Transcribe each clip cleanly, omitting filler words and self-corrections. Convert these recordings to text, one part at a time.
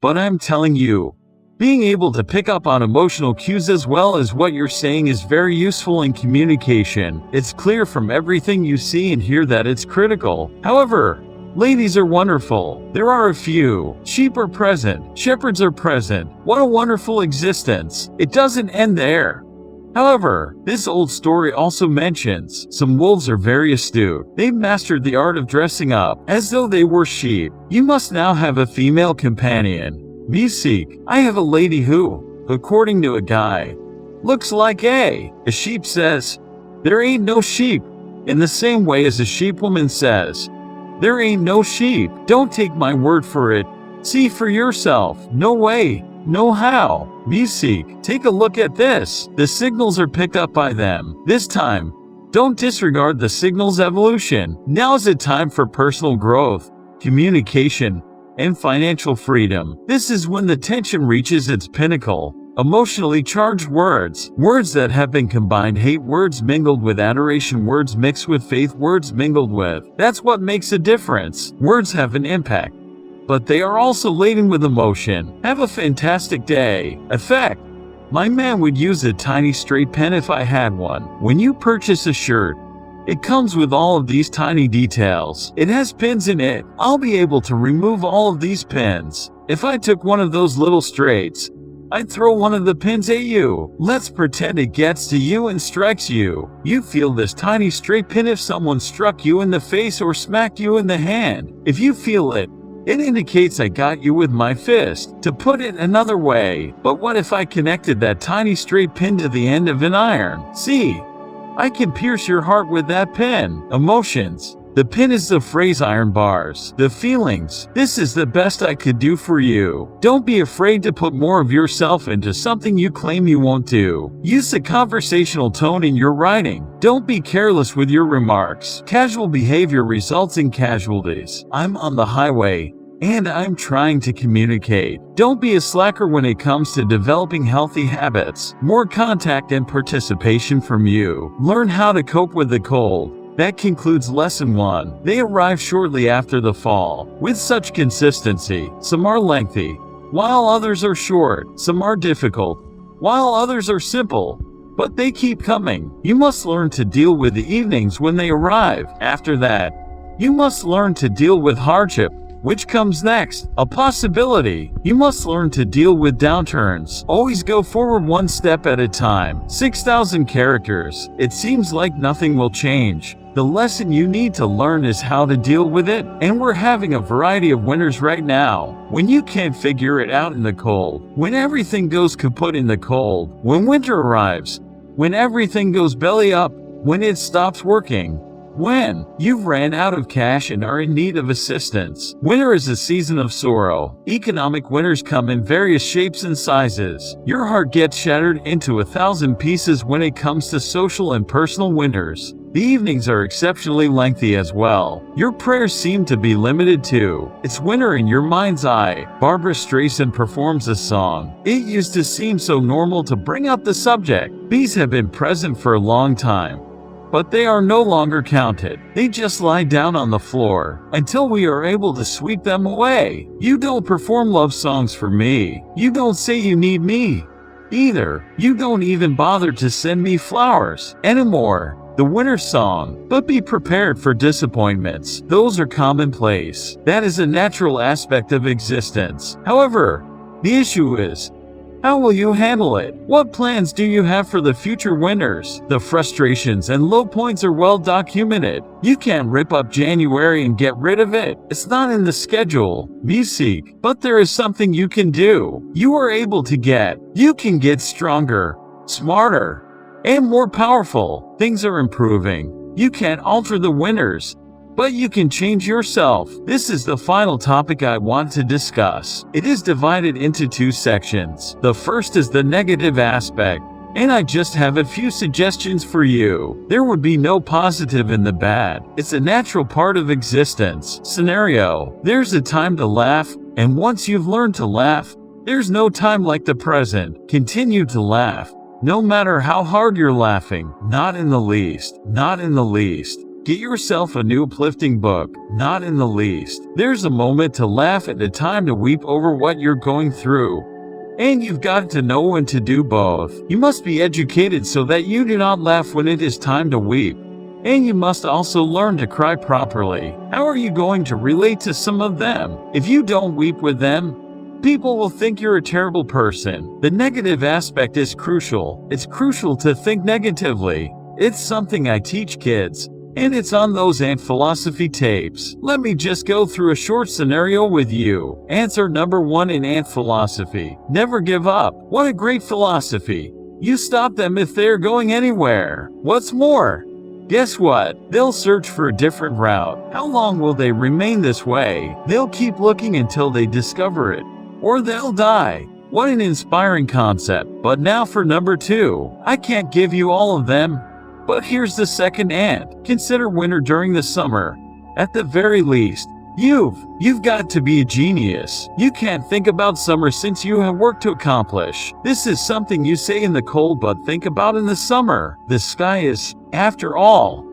But I'm telling you, being able to pick up on emotional cues as well as what you're saying is very useful in communication. It's clear from everything you see and hear that it's critical. However, ladies are wonderful. There are a few. Sheep are present. Shepherds are present. What a wonderful existence. It doesn't end there. However, this old story also mentions some wolves are very astute. They've mastered the art of dressing up as though they were sheep. You must now have a female companion. Music. I have a lady who, according to a guy, looks like a sheep says, there ain't no sheep. In the same way as a sheep woman says, there ain't no sheep. Don't take my word for it. See for yourself. No way. No how. Music. Take a look at this. The signals are picked up by them. This time, don't disregard the signal's evolution. Now is the time for personal growth, communication, and financial freedom. This is when the tension reaches its pinnacle. Emotionally charged words. Words that have been combined. Hate words mingled with adoration. Words mixed with faith. Words mingled with. That's what makes a difference. Words have an impact, but they are also laden with emotion. Have a fantastic day. Effect. My man would use a tiny straight pen if I had one. When you purchase a shirt, it comes with all of these tiny details. It has pins in it. I'll be able to remove all of these pins. If I took one of those little straights, I'd throw one of the pins at you. Let's pretend it gets to you and strikes you. You feel this tiny straight pin if someone struck you in the face or smacked you in the hand. If you feel it, it indicates I got you with my fist. To put it another way, but what if I connected that tiny straight pin to the end of an iron? See, I can pierce your heart with that pin. Emotions. The pin is the phrase iron bars. The feelings. This is the best I could do for you. Don't be afraid to put more of yourself into something you claim you won't do. Use a conversational tone in your writing. Don't be careless with your remarks. Casual behavior results in casualties. I'm on the highway, and I'm trying to communicate. Don't be a slacker when it comes to developing healthy habits. More contact and participation from you. Learn how to cope with the cold. That concludes lesson 1. They arrive shortly after the fall. With such consistency, some are lengthy, while others are short. Some are difficult, while others are simple. But they keep coming. You must learn to deal with the evenings when they arrive. After that, you must learn to deal with hardship, which comes next. A possibility. You must learn to deal with downturns. Always go forward one step at a time. 6,000 characters. It seems like nothing will change. The lesson you need to learn is how to deal with it, and we're having a variety of winters right now. When you can't figure it out in the cold, when everything goes kaput in the cold, when winter arrives, when everything goes belly up, when it stops working, when you've ran out of cash and are in need of assistance. Winter is a season of sorrow. Economic winters come in various shapes and sizes. Your heart gets shattered into 1,000 pieces when it comes to social and personal winters. The evenings are exceptionally lengthy as well. Your prayers seem to be limited to, it's winter in your mind's eye. Barbara Streisand performs a song. It used to seem so normal to bring up the subject. Bees have been present for a long time, but they are no longer counted. They just lie down on the floor until we are able to sweep them away. You don't perform love songs for me. You don't say you need me either. You don't even bother to send me flowers anymore. The winter song. But be prepared for disappointments. Those are commonplace. That is a natural aspect of existence. However, the issue is, how will you handle it? What plans do you have for the future winters? The frustrations and low points are well documented. You can't rip up January and get rid of it. It's not in the schedule. Music. But there is something you can do. You can get stronger, smarter, and more powerful. Things are improving. You can't alter the winters, but you can change yourself. This is the final topic I want to discuss. It is divided into 2 sections. The first is the negative aspect, and I just have a few suggestions for you. There would be no positive in the bad. It's a natural part of existence. Scenario. There's a time to laugh, and once you've learned to laugh, there's no time like the present. Continue to laugh, no matter how hard you're laughing. Not in the least. Not in the least. Get yourself a new uplifting book, not in the least. There's a moment to laugh and a time to weep over what you're going through. And you've got to know when to do both. You must be educated so that you do not laugh when it is time to weep. And you must also learn to cry properly. How are you going to relate to some of them? If you don't weep with them, people will think you're a terrible person. The negative aspect is crucial. It's crucial to think negatively. It's something I teach kids. And it's on those ant philosophy tapes. Let me just go through a short scenario with you. Answer number 1 in ant philosophy. Never give up. What a great philosophy. You stop them if they're going anywhere. What's more, guess what? They'll search for a different route. How long will they remain this way? They'll keep looking until they discover it. Or they'll die. What an inspiring concept. But now for number 2. I can't give you all of them. But here's the second ant. Consider winter during the summer. At the very least, you've got to be a genius. You can't think about summer since you have work to accomplish. This is something you say in the cold but think about in the summer. The sky is, after all,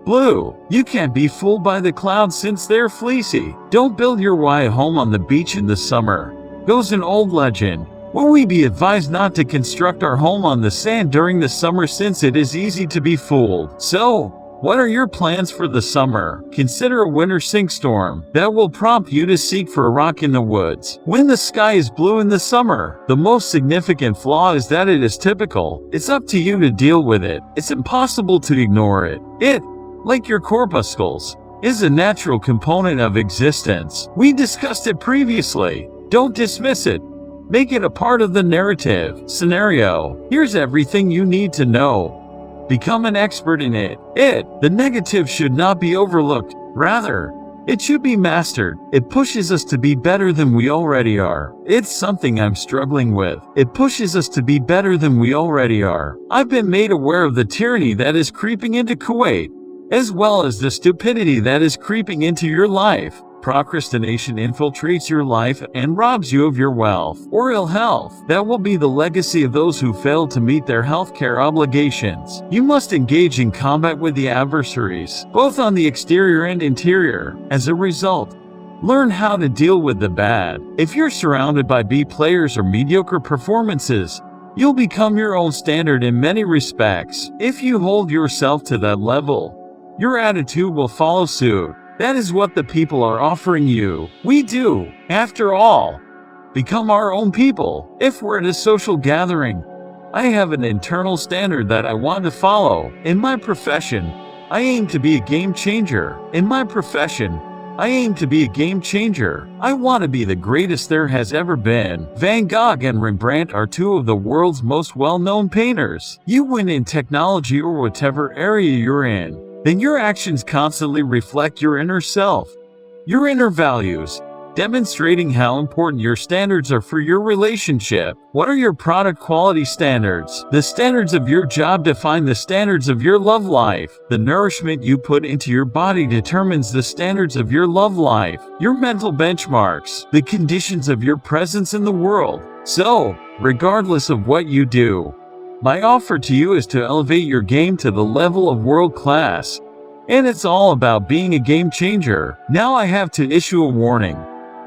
blue. You can't be fooled by the clouds since they're fleecy. Don't build your home on the beach in the summer. Goes an old legend. Will we be advised not to construct our home on the sand during the summer since it is easy to be fooled? So, what are your plans for the summer? Consider a winter sinkstorm that will prompt you to seek for a rock in the woods. When the sky is blue in the summer, the most significant flaw is that it is typical. It's up to you to deal with it. It's impossible to ignore it. It, like your corpuscles, is a natural component of existence. We discussed it previously. Don't dismiss it. Make it a part of the narrative. Scenario. Here's everything you need to know. Become an expert in it. The negative should not be overlooked. Rather, it should be mastered. It pushes us to be better than we already are. It's something I'm struggling with. It pushes us to be better than we already are. I've been made aware of the tyranny that is creeping into Kuwait, as well as the stupidity that is creeping into your life. Procrastination infiltrates your life and robs you of your wealth or ill health. That will be the legacy of those who fail to meet their healthcare obligations. You must engage in combat with the adversaries, both on the exterior and interior. As a result, learn how to deal with the bad. If you're surrounded by B players or mediocre performances, you'll become your own standard in many respects. If you hold yourself to that level, your attitude will follow suit. That is what the people are offering you. We do, after all, become our own people. If we're at a social gathering, I have an internal standard that I want to follow. In my profession, I aim to be a game changer. I want to be the greatest there has ever been. Van Gogh and Rembrandt are two of the world's most well-known painters. You win in technology or whatever area you're in. Then your actions constantly reflect your inner self, your inner values, demonstrating how important your standards are for your relationship. What are your product quality standards? The standards of your job define the standards of your love life. The nourishment you put into your body determines the standards of your love life. Your mental benchmarks, the conditions of your presence in the world. So, regardless of what you do, my offer to you is to elevate your game to the level of world class. And it's all about being a game changer. Now I have to issue a warning,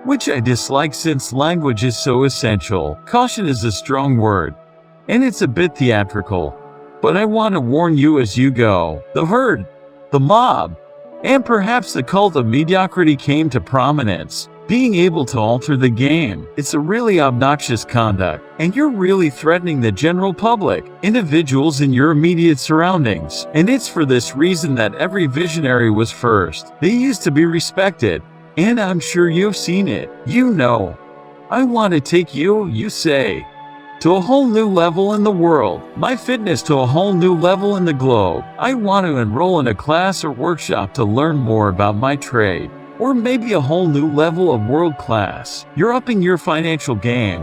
which I dislike since language is so essential. Caution is a strong word, and it's a bit theatrical. But I want to warn you as you go. The herd, the mob, and perhaps the cult of mediocrity came to prominence. Being able to alter the game, it's a really obnoxious conduct, and you're really threatening the general public, individuals in your immediate surroundings. And it's for this reason that every visionary was first. They used to be respected, and I'm sure you've seen it. You know, I want to take you, you say, to a whole new level in the world. My fitness to a whole new level in the globe. I want to enroll in a class or workshop to learn more about my trade. Or maybe a whole new level of world class. You're upping your financial game,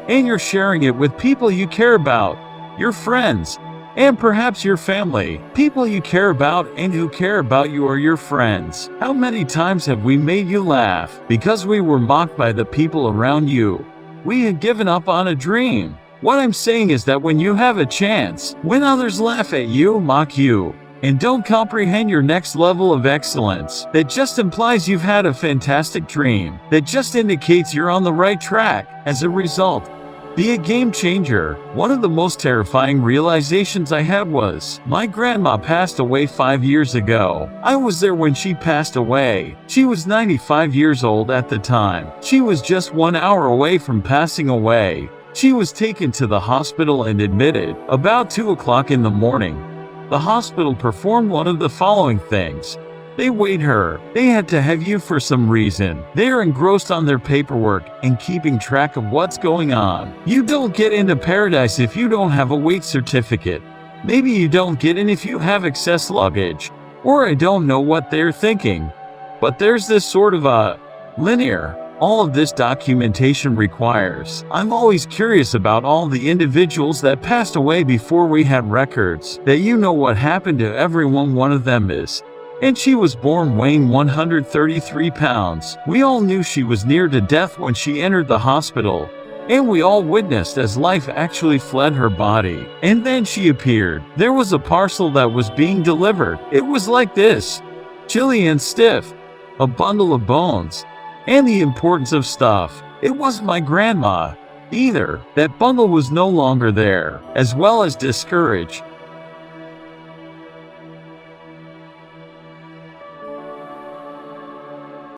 and you're sharing it with people you care about, your friends, and perhaps your family. People you care about and who care about you are your friends. How many times have we made you laugh because we were mocked by the people around you? We had given up on a dream. What I'm saying is that when you have a chance, when others laugh at you, mock you, and don't comprehend your next level of excellence. That just implies you've had a fantastic dream. That just indicates you're on the right track. As a result, be a game changer. One of the most terrifying realizations I had was, my grandma passed away 5 years ago. I was there when she passed away. She was 95 years old at the time. She was just 1 hour away from passing away. She was taken to the hospital and admitted about 2 o'clock in the morning. The hospital performed one of the following things. They weighed her. They had to have you for some reason. They are engrossed on their paperwork and keeping track of what's going on. You don't get into paradise if you don't have a weight certificate. Maybe you don't get in if you have excess luggage. Or I don't know what they're thinking. But there's this sort of linear. All of this documentation requires. I'm always curious about all the individuals that passed away before we had records. That you know what happened to everyone one of them is. And she was born weighing 133 pounds. We all knew she was near to death when she entered the hospital. And we all witnessed as life actually fled her body. And then she appeared. There was a parcel that was being delivered. It was like this. Chilly and stiff. A bundle of bones. And the importance of stuff. It wasn't my grandma either. That bundle was no longer there. As well as discouraged.